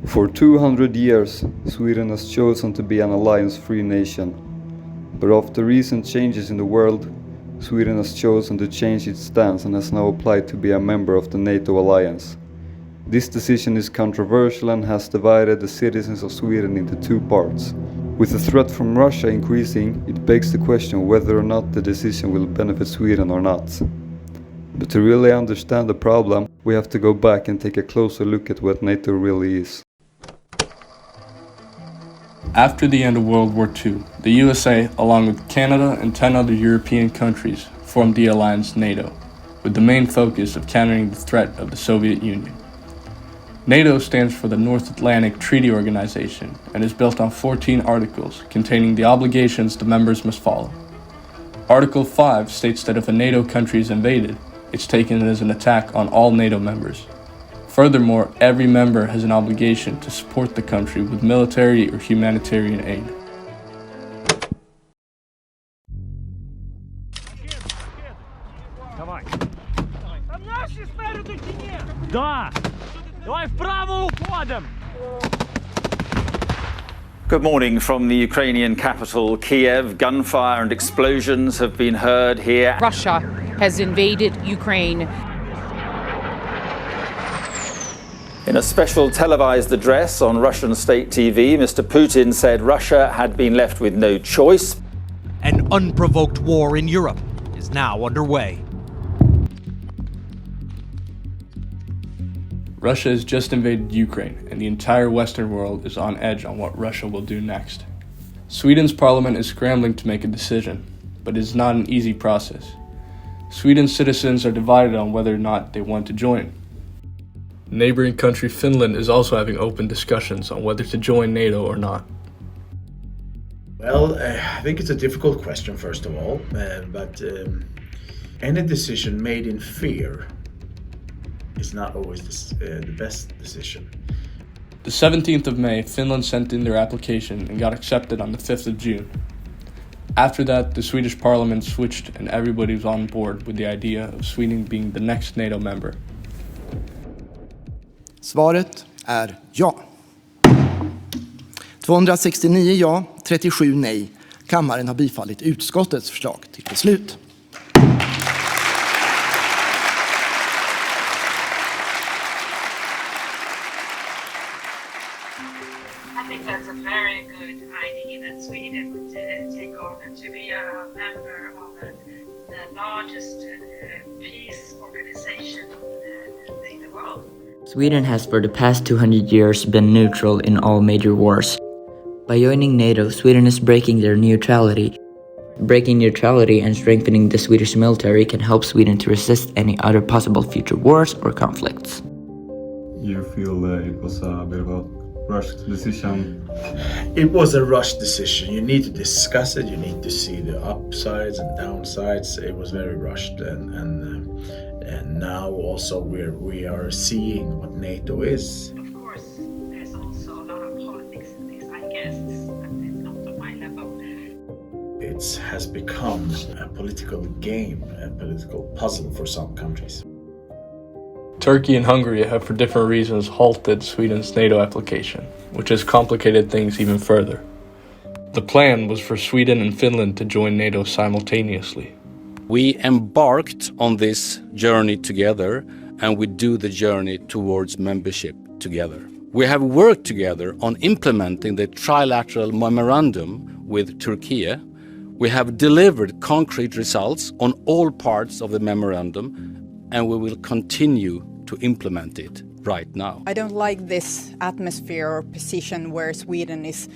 For 200 years, Sweden has chosen to be an alliance-free nation. But after recent changes in the world, Sweden has chosen to change its stance and has now applied to be a member of the Nato alliance. This decision is controversial and has divided the citizens of Sweden into two parts. With the threat from Russia increasing, it begs the question whether or not the decision will benefit Sweden or not. But to really understand the problem, we have to go back and take a closer look at what NATO really is. After the end of World War II, the USA, along with Canada and 10 other European countries, formed the alliance NATO, with the main focus of countering the threat of the Soviet Union. NATO stands for the North Atlantic Treaty Organization and is built on 14 articles containing the obligations the members must follow. Article 5 states that if a NATO country is invaded, it's taken as an attack on all NATO members. Furthermore, every member has an obligation to support the country with military or humanitarian aid. Давай. Там наши спереду чи ні? Да. Давай вправо уходим. Good morning from the Ukrainian capital, Kiev. Gunfire and explosions have been heard here. Russia has invaded Ukraine. In a special televised address on Russian state TV, Mr. Putin said Russia had been left with no choice. An unprovoked war in Europe is now underway. Russia has just invaded Ukraine, and the entire Western world is on edge on what Russia will do next. Sweden's parliament is scrambling to make a decision, but it is not an easy process. Sweden's citizens are divided on whether or not they want to join. Neighboring country Finland is also having open discussions on whether to join NATO or not. Well, I think it's a difficult question, first of all, but any decision made in fear is not always the best decision. The 17th of May, Finland sent in their application and got accepted on the 5th of June. After that, the Swedish parliament switched and everybody was on board with the idea of Sweden being the next NATO member. Svaret är ja. 269 ja, 37 nej. Kammaren har bifallit utskottets förslag till beslut. I think that's a very good idea that Sweden would take on to be a member of the largest peace organization in the world. Sweden has for the past 200 years been neutral in all major wars. By joining NATO, Sweden is breaking their neutrality. Breaking neutrality and strengthening the Swedish military can help Sweden to resist any other possible future wars or conflicts. You feel it was a bit of a rushed decision? It was a rushed decision. You need to discuss it. You need to see the upsides and downsides. It was very rushed, and now also we are seeing what NATO is. Of course, there's also a lot of politics in this, I guess, but it's not on my level. It has become a political game, a political puzzle for some countries. Turkey and Hungary have for different reasons halted Sweden's NATO application, which has complicated things even further. The plan was for Sweden and Finland to join NATO simultaneously. We embarked on this journey together, and we do the journey towards membership together. We have worked together on implementing the trilateral memorandum with Turkey. We have delivered concrete results on all parts of the memorandum, and we will continue to implement it right now. I don't like this atmosphere or position where Sweden is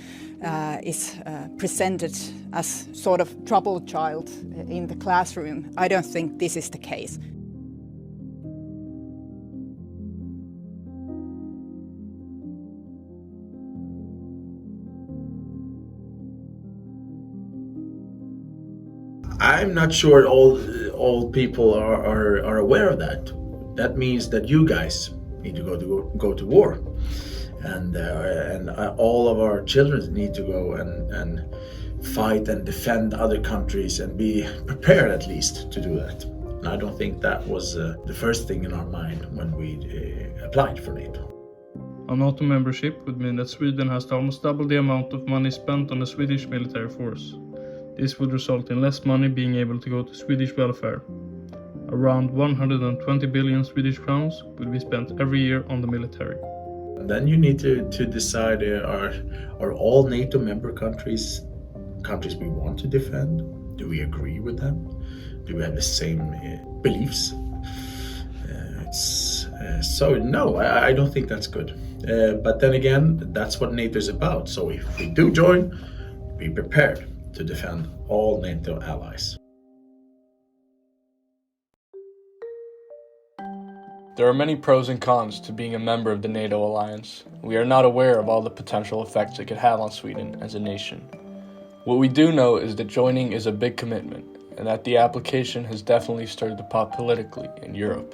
presented as sort of troubled child in the classroom. I don't think this is the case. I'm not sure all people are aware of that. That means that you guys need to go to war, and all of our children need to go and fight and defend other countries and be prepared at least to do that. And I don't think that was the first thing in our mind when we applied for NATO. A NATO membership would mean that Sweden has to almost double the amount of money spent on the Swedish military force. This would result in less money being able to go to Swedish welfare. Around 120 billion Swedish crowns would be spent every year on the military. And then you need to decide, are all NATO member countries we want to defend? Do we agree with them? Do we have the same beliefs? So no, I don't think that's good. But then again, that's what NATO is about. So if we do join, be prepared to defend all NATO allies. There are many pros and cons to being a member of the NATO alliance. We are not aware of all the potential effects it could have on Sweden as a nation. What we do know is that joining is a big commitment, and that the application has definitely started to pop politically in Europe.